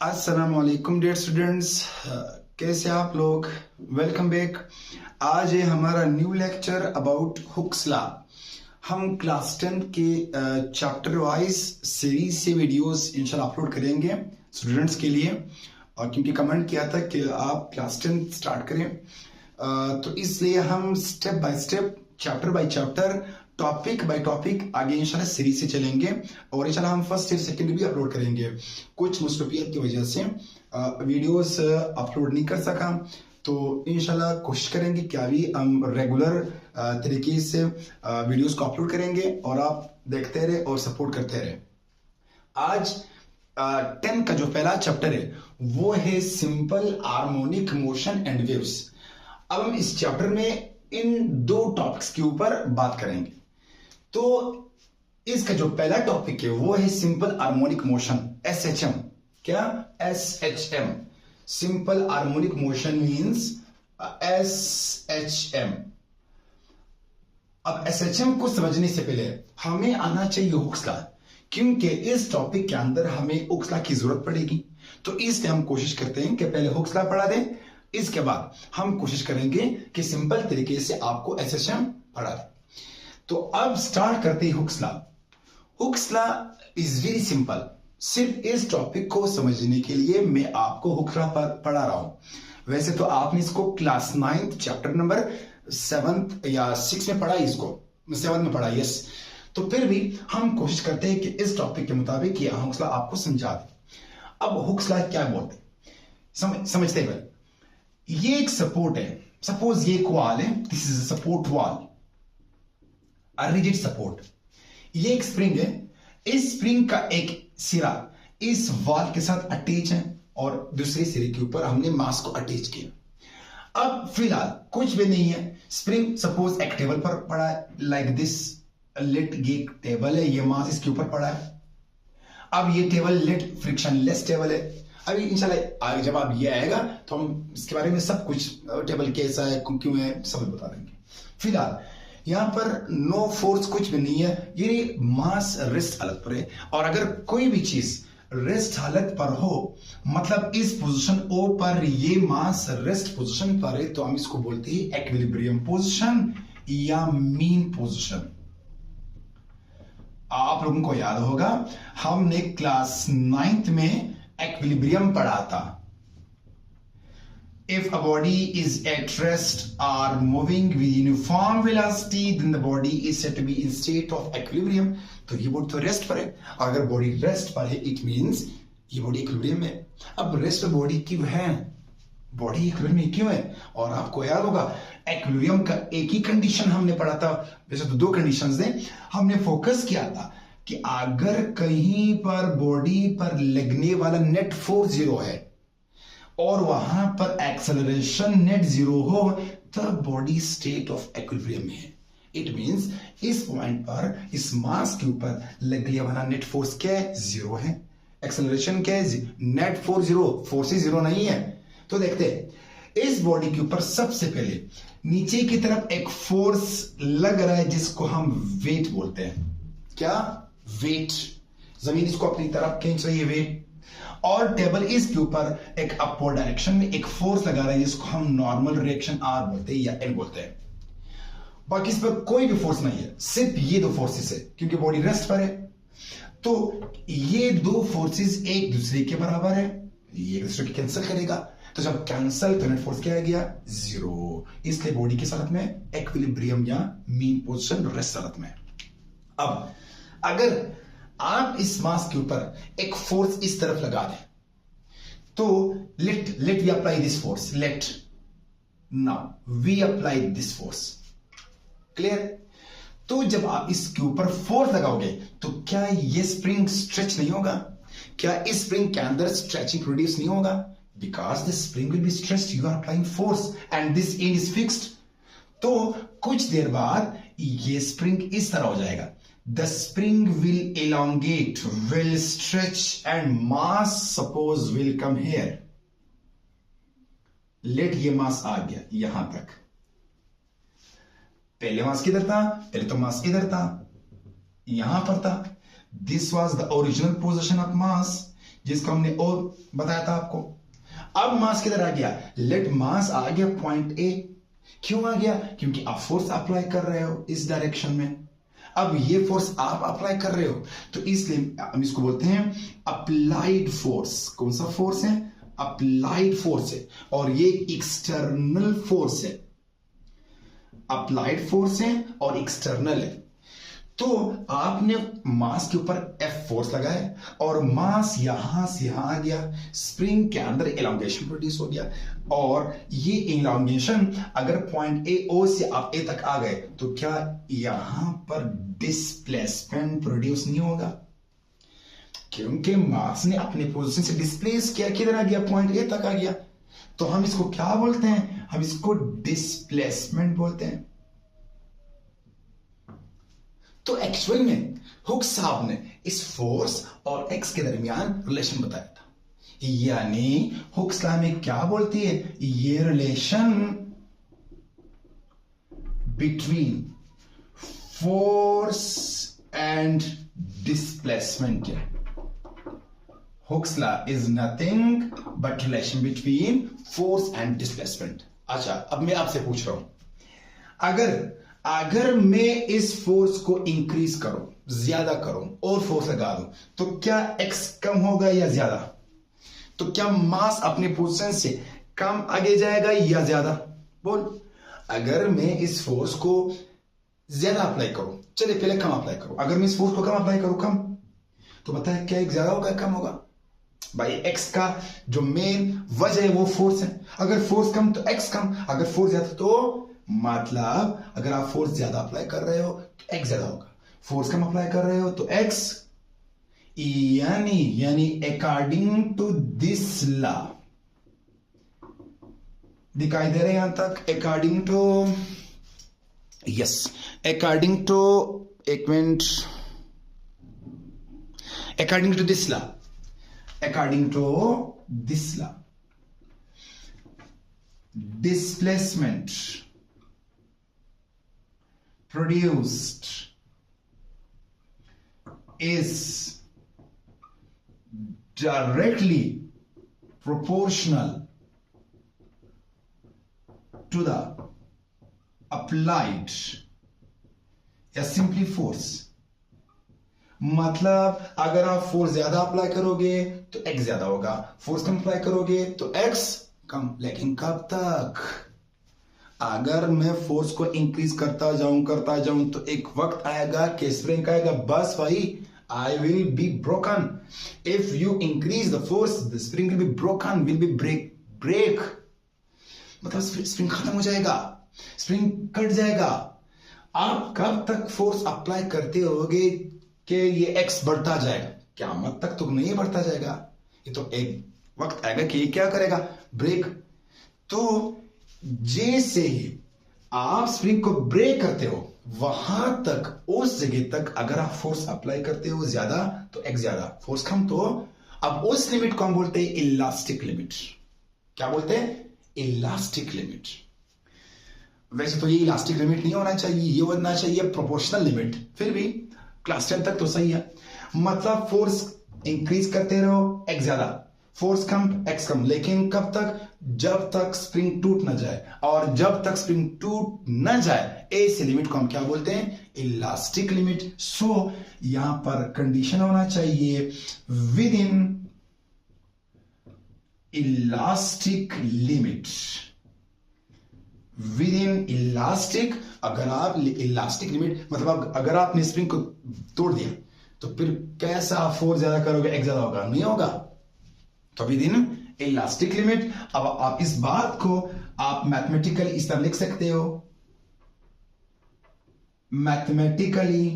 अस्सलाम वालेकुम dear students, कैसे आप लोग। Welcome back. आज है हमारा new lecture about Hooke's law. हम क्लास 10 के चैप्टर वाइज सीरीज से वीडियोस इंशाल्लाह अपलोड करेंगे स्टूडेंट्स के लिए, और क्योंकि कमेंट किया था कि आप क्लास 10 स्टार्ट करें, तो इसलिए हम step by step, chapter by chapter, topic by topic आगे इंशाल्लाह सीरीज से चलेंगे। और इंशाल्लाह हम फर्स्ट ईयर सेकेंड भी अपलोड करेंगे। कुछ मसरूफियत की वजह से वीडियोस अपलोड नहीं कर सका, तो इंशाल्लाह कोशिश करेंगे कि अभी हम रेगुलर तरीके से वीडियोस को अपलोड करेंगे और आप देखते रहे और सपोर्ट करते रहे। आज 10 का जो पहला चैप्टर है वो है simple harmonic motion and waves. अब हम इस चैप्टर में इन दो टॉपिक्स के ऊपर बात करेंगे। तो इसका जो पहला टॉपिक है वो है सिंपल हार्मोनिक मोशन, SHM। क्या? SHM, simple harmonic motion means SHM। अब SHM को समझने से पहले हमें आना चाहिए हुक्स लॉ, क्योंकि इस टॉपिक के अंदर हमें हुक्स लॉ की जरूरत पड़ेगी। तो इसलिए हम कोशिश करते हैं कि पहले हुक्स लॉ पढ़ा दें, इसके बाद हम कोशिश करेंगे कि सिंपल तरीके से आपको SHM पढ़ा दें। तो अब स्टार्ट करते हैं Hooke's law. Hooks law is very simple. सिर्फ इस टॉपिक को समझने के लिए मैं आपको हुक्स लॉ पढ़ा रहा हूं। वैसे तो आपने इसको क्लास 9 चैप्टर नंबर 7 या 6 में पढ़ा, इसको 7 में पढ़ा, यस। तो फिर भी हम कोशिश करते हैं कि इस टॉपिक के मुताबिक ये हुक्स लॉ आपको समझा दें। अब हुक्स लॉ क्या बोलते हैं समझते हुए, ये एक सपोर्ट है। सपोज ये एक वॉल है, this is a support wall, rigid support. ये एक स्प्रिंग है, इस स्प्रिंग का एक सिरा इस वॉल के साथ अटैच है और दूसरे सिरे के ऊपर हमने मास को अटैच किया। अब फिलहाल कुछ भी नहीं है, स्प्रिंग सपोज एक टेबल पर पड़ा है, लाइक दिस लिट गेक टेबल है, ये मास इसके ऊपर पड़ा है। अब ये टेबल लिट फ्रिक्शनलेस टेबल है। अभी इंशाल्लाह जब आप ये आएगा तो हम इसके बारे में सब कुछ, टेबल कैसा है, क्यों है, सब बता देंगे। फिलहाल यहां पर नो फोर्स कुछ भी नहीं है, ये मास रेस्ट हालत पर है। और अगर कोई भी चीज रेस्ट हालत पर हो, मतलब इस पोजीशन ओ पर ये मास रेस्ट पोजीशन पर है, तो हम इसको बोलते हैं इक्विलिब्रियम पोजीशन या मीन पोजीशन। आप लोगों को याद होगा हमने क्लास 9th में इक्विलिब्रियम पढ़ा था। If a body is at rest or moving with uniform velocity, then the body is said to be in state of equilibrium. तो ये बॉडी तो रेस्ट पर है, और अगर बॉडी रेस्ट पर है इट मींस ये बॉडी इक्विलिब्रियम में। अब रेस्ट पर बॉडी क्यों है, बॉडी इक्विलिब्रियम में क्यों है? और आपको याद होगा इक्विलिब्रियम का एक ही कंडीशन हमने पढ़ा था, वैसे तो दो कंडीशंस थे। हमने फोकस किया था कि अगर कहीं पर बॉडी पर लगने वाला नेट फोर्स 0 है और वहां पर एक्सेलरेशन नेट 0 हो, तब बॉडी स्टेट ऑफ इक्विलिब्रियम में है। इट मींस इस पॉइंट पर इस मास के ऊपर लगने वाला नेट फोर्स क्या है? 0 है। एक्सेलरेशन क्या है? नेट फोर्स 0, फोर्स ही 0 नहीं है। तो देखते हैं इस बॉडी के ऊपर सबसे पहले नीचे की तरफ एक फोर्स लग रहा है जिसको हम वेट बोलते हैं। क्या? वेट। जमीन इसको अपनी तरफ खींच रही है, वेट। और टेबल इसके ऊपर एक अपवर्ड डायरेक्शन में एक फोर्स लगा रहा है जिसको हम नॉर्मल रिएक्शन R बोलते हैं या L बोलते हैं। बाकी इस पर कोई भी फोर्स नहीं है, सिर्फ ये दो फोर्सेस है, क्योंकि बॉडी रेस्ट पर है। तो ये दो फोर्सेस एक दूसरे के बराबर है, ये एक दूसरे को कैंसिल करेगा। तो जब कैंसिल तो नेट फोर्स क्या आ गया? 0। इसलिए बॉडी किस हालत में? इक्विलिब्रियम या मीन पोजीशन, रेस्ट हालत में। अब अगर आप इस मास के ऊपर एक फोर्स इस तरफ लगा दें, तो let we apply this force, let now we apply this force. Clear? तो जब आप इसके ऊपर फोर्स लगाओगे तो क्या ये स्प्रिंग स्ट्रेच नहीं होगा? क्या इस स्प्रिंग के अंदर स्ट्रेचिंग प्रोड्यूस नहीं होगा? Because the spring will be stretched, you are applying force and this end is fixed. तो कुछ देर बाद ये स्प्रिंग इस तरह हो जाएगा। The spring will elongate, will stretch, and mass suppose will come here. Let ये mass आ गया यहां तक। पहले मास किधर था? पहले तो मास इधर था, यहां पर था। This was the original position of mass. जिसको हमने ओ बताया था आपको। अब मास किधर आ गया, लेट मास आ गया पॉइंट ए। क्यों आ गया, क्योंकि आप फोर्स अप्लाई कर रहे हो इस डायरेक्शन में। अब ये फोर्स आप अप्लाई कर रहे हो तो इसलिए हम इसको बोलते हैं अप्लाइड फोर्स। कौन सा फोर्स है, अप्लाइड फोर्स है, और ये एक्सटर्नल फोर्स है। अप्लाइड फोर्स है और एक्सटर्नल है। तो आपने मास के ऊपर F फोर्स लगाया और मास यहां से यहां आ गया, स्प्रिंग के अंदर एलोंगेशन प्रोड्यूस हो गया, और ये एलोंगेशन अगर पॉइंट ए ओ से आप ए तक आ गए तो क्या यहां पर डिस्प्लेसमेंट प्रोड्यूस नहीं होगा, क्योंकि मास ने अपने पोजीशन से डिस्प्लेस किया, किधर आ गया, पॉइंट ए तक आ गया। तो हम इसको क्या बोलते हैं, हम इसको डिस्प्लेसमेंट बोलते हैं। तो एक्चुअल में हुक साहब ने इस फोर्स और एक्स के दरमियान रिलेशन बताया था, यानी हुक्स लॉ में क्या बोलती है, ये relation between force and displacement है। Hooke's law is nothing but relation between force and displacement. अच्छा, अब मैं आपसे पूछ रहा हूं, अगर मैं इस फोर्स को इंक्रीज करूं, ज्यादा करूं और फोर्स लगा दूं, तो क्या एक्स कम होगा या ज्यादा? तो क्या मास अपने पोजीशन से कम आगे जाएगा या ज्यादा? बोल। अगर मैं इस फोर्स को ज्यादा अप्लाई करूं, चलिए पहले कम अप्लाई करूं, अगर मैं इस फोर्स को कम अप्लाई करूं, कम, तो बताए क्या एक ज्यादा होगा कम होगा? भाई एक्स का जो मेन वजह है वो फोर्स है। अगर फोर्स कम तो एक्स कम, अगर फोर्स ज्यादा तो मतलब अगर आप फोर्स ज्यादा अप्लाई कर रहे हो तो एक्स ज्यादा होगा, फोर्स कम अप्लाई कर रहे हो तो एक्स, यानी अकॉर्डिंग टू दिस लॉ, दिखाई दे रहे हैं यहां तक, according to, yes, according to, एक minute, according to this law, according to this law, displacement produced is directly proportional to the applied या simply force। मतलब अगर आप फोर्स ज्यादा अप्लाई करोगे तो x ज्यादा होगा, फोर्स कम अप्लाई करोगे तो x कम। लेकिन कब तक? अगर मैं फोर्स को इंक्रीज करता जाऊं तो एक वक्त आएगा कि स्प्रिंग आएगा, बस भाई, I will be broken. If you increase the force, the spring will be broken, will be break. मतलब स्प्रिंग खत्म हो जाएगा, स्प्रिंग कट जाएगा। आप कब तक फोर्स अप्लाई करते रहोगे कि ये एक्स बढ़ता जाएगा? क़यामत तक तो नहीं बढ़ता जाएगा, ये तो एक वक्त आएगा कि ये क्या करेगा, ब्रेक। तो जैसे ही आप स्प्रिंग को ब्रेक करते हो वहां तक, उस जगह तक अगर आप फोर्स अप्लाई करते हो ज्यादा तो एक्स ज्यादा, फोर्स कम तो, अब उस लिमिट को हम बोलते हैं इलास्टिक लिमिट। क्या बोलते हैं? Elastic limit. वैसे तो ये इलास्टिक लिमिट नहीं होना चाहिए, ये होना चाहिए प्रोपोर्शनल लिमिट, फिर भी क्लास 10 तक तो सही है। मतलब फोर्स इंक्रीज करते रहो, एक्स ज्यादा, फोर्स कम, एक्स कम, लेकिन कब तक? जब तक स्प्रिंग टूट ना जाए, और जब तक स्प्रिंग टूट ना जाए, ऐसे लिमिट को हम क्या बोलते हैं? Elastic limit. सो यहां पर कंडीशन होना चाहिए with in elastic limit, within elastic. अगर आप इलास्टिक लिमिट मतलब अगर आपने स्प्रिंग को तोड़ दिया तो फिर कैसा फोर्स ज्यादा करोगे, एक्स ज्यादा होगा? नहीं होगा। तो विद इन इलास्टिक लिमिट। अब आप इस बात को आप मैथमेटिकली इस तरह लिख सकते हो, मैथमेटिकली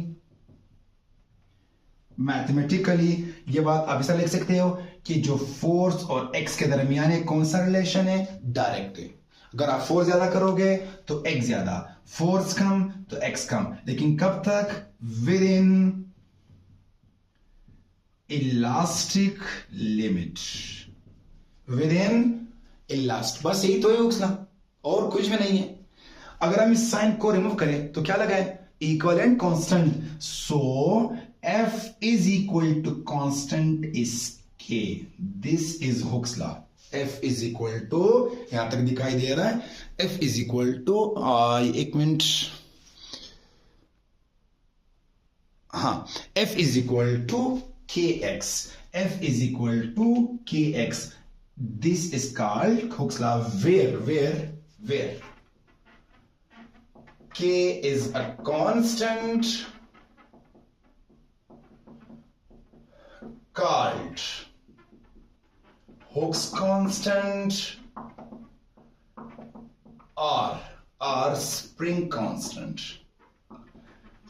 ये बात आप ऐसा लिख सकते हो कि जो फोर्स और एक्स के दरमियान है कौन सा रिलेशन है? डायरेक्ट है। अगर आप फोर्स ज्यादा करोगे तो एक्स ज्यादा, फोर्स कम तो एक्स कम, लेकिन कब तक? Within elastic limit, within elastic. बस यही तो है हुक्स लॉ, और कुछ भी नहीं है। अगर हम इस साइन को रिमूव करें तो क्या लगाए? Equivalent constant. So F is equal to constant is K. This is Hooke's law. F is equal to, यहां तक दिखाई दे रहा है, F is equal to, एक मिनट, हाँ, F is equal to Kx. F is equal to Kx. This is called Hooke's law. Where K is a constant called Hooke's constant or spring constant.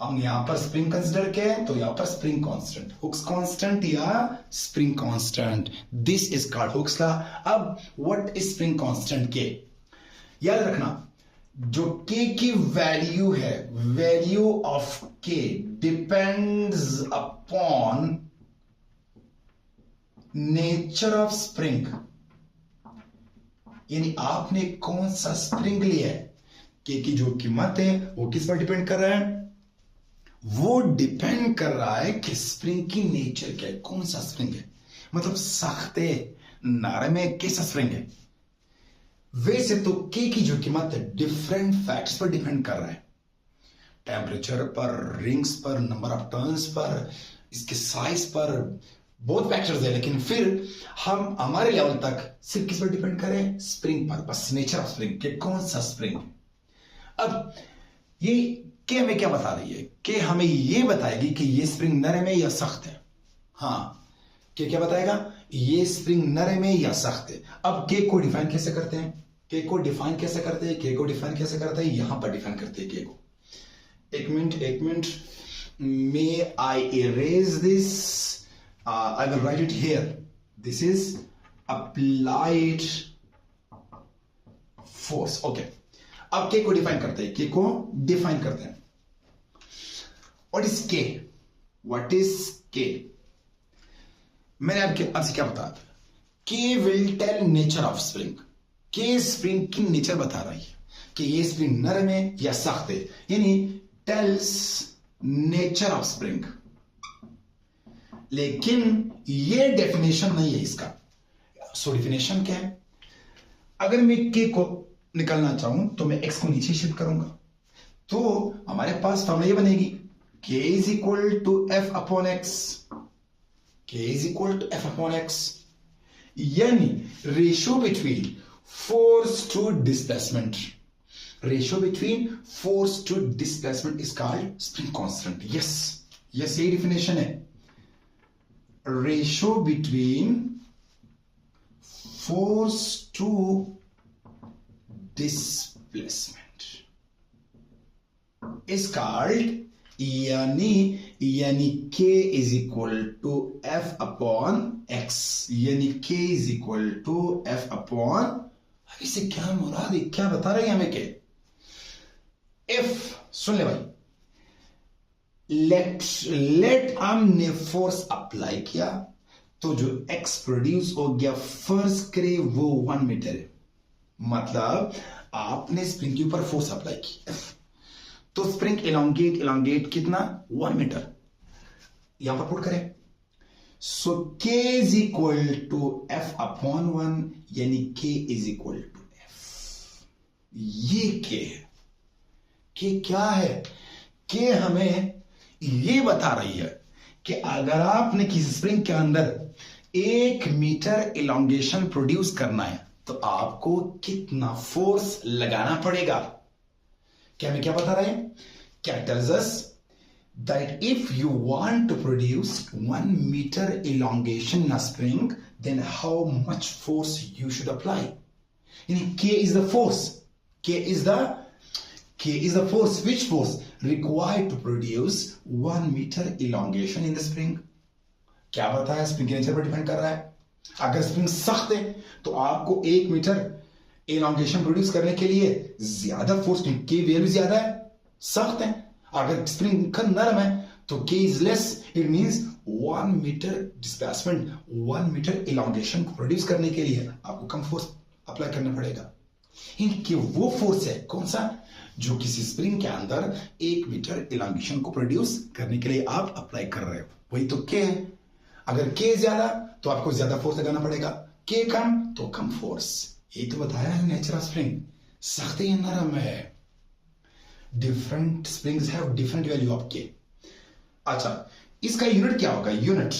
हम यहां पर spring consider किए तो यहां पर spring constant, hooks constant या spring constant. This is called Hooke's law. अब what is spring constant के? याद रखना, जो के की वैल्यू है, वैल्यू ऑफ के depends upon nature of spring. यानी आपने कौन सा स्प्रिंग लिया है, के की जो कीमत है वो किस पर डिपेंड कर रहा है? वो डिपेंड कर रहा है कि स्प्रिंग की नेचर क्या है, कौन सा स्प्रिंग है. मतलब सख्त है, नरम है, कैसा स्प्रिंग है. वैसे तो के की जो कीमत है डिफरेंट फैक्ट्स पर डिपेंड कर रहा है. टेम्परेचर पर, रिंग्स पर, नंबर ऑफ टर्न्स पर, इसके साइज पर, बहुत फैक्टर्स है. लेकिन फिर हम हमारे लेवल तक सिर्फ किस पर डिपेंड करें? स्प्रिंग पर, बस नेचर ऑफ स्प्रिंग, कि कौन सा स्प्रिंग. अब ये के हमें क्या बता रही है? कि हमें ये बताएगी कि ये स्प्रिंग नरम है या सख्त है. हाँ, के क्या बताएगा? ये स्प्रिंग नरम है या सख्त है. अब के को डिफाइन कैसे करते हैं? के को डिफाइन कैसे करते हैं? के को डिफाइन कैसे करते हैं? यहां पर डिफाइन करते हैं के को. एक minute, may I erase this. I will write it here. This is applied force. Okay. अब K को डिफाइन करते हैं. K को डिफाइन करते हैं. What is K? What is K? मैंने आपसे क्या बताया? K will tell nature of spring. K spring की नेचर बता रही है कि ये स्प्रिंग नरम है या सख्त है. यानी tells nature of spring. लेकिन ये डेफिनेशन नहीं है इसका. सो डेफिनेशन क्या है? अगर मैं के को निकालना चाहूं तो मैं एक्स को नीचे शिफ्ट करूंगा, तो हमारे पास फॉर्मूला ये बनेगी, K is equal to F upon X. K is equal to F upon X. यानी ratio between force to displacement. Ratio between force to displacement is called spring constant. Yes, यही definition है. Ratio between force to displacement is called, यानी K is equal to F upon X. यानी K is equal to F upon, इससे क्या मुराद है, क्या बता रहे हैं हमें के? F सुन ले भाई, लेट हमने फोर्स अप्लाई किया तो जो एक्स प्रोड्यूस हो गया, फर्ज करे वो 1 मीटर है. मतलब आपने स्प्रिंग के ऊपर फोर्स अप्लाई की, तो स्प्रिंग इलोंगेट कितना? 1 मीटर. यहां पर पुट करें. So K is equal to F upon 1, यानी K is equal to F. ये के क्या है? के हमें ये बता रही है कि अगर आपने किसी स्प्रिंग के अंदर 1 मीटर इलोंगेशन प्रोड्यूस करना है तो आपको कितना फोर्स लगाना पड़ेगा. क्या हमें क्या बता रहे हैं? क्या tells us that if you want to produce 1 metre elongation in a spring, then how much force you should apply. यानी K is the force. K is the force. Which force? Required to produce 1 meter elongation in the spring. क्या बताया? Spring के nature पर depend कर रहा है. अगर spring सख्त है तो आपको 1 मीटर elongation प्रोड्यूस करने के लिए ज्यादा फोर्स, के वैल्यू ज्यादा है, सख्त है. अगर स्प्रिंग नरम है तो K is less. It means 1 metre displacement, 1 metre elongation को प्रोड्यूस करने के लिए आपको कम फोर्स अप्लाई करना पड़ेगा. इनके वो फोर्स है कौन सा? जो किसी स्प्रिंग के अंदर 1 मीटर इलांगेशन को प्रोड्यूस करने के लिए आप अप्लाई कर रहे हो, वही तो क्या है. अगर के ज्यादा तो आपको ज्यादा फोर्स लगाना पड़ेगा, के कम तो कम फोर्स। ये तो बताया है नेचर ऑफ स्प्रिंग, सख्त या नरम है। Different springs have different value of के। अच्छा, इसका यूनिट क्या होगा? Unit,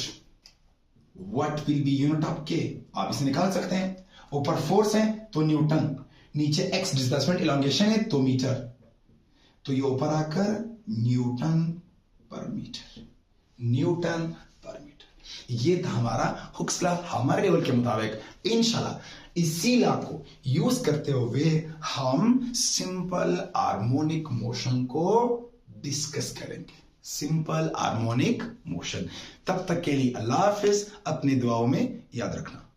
what will be unit of के? आप इसे निकाल सकते हैं। ऊपर फोर्स है तो न्यूटन, नीचे एक्स डिस्प्लेसमेंट इलॉन्गेशन है तो मीटर, तो ये ऊपर आकर न्यूटन पर मीटर, न्यूटन पर मीटर। ये था हमारा हुक्स लॉ, हमारे लेवल के मुताबिक। इंशाल्लाह इसी लॉ को यूज करते हुए हम सिंपल हार्मोनिक मोशन को डिस्कस करेंगे, सिंपल हार्मोनिक मोशन। तब तक के लिए अल्लाह हाफिज, अपनी दुआओं में याद रखना।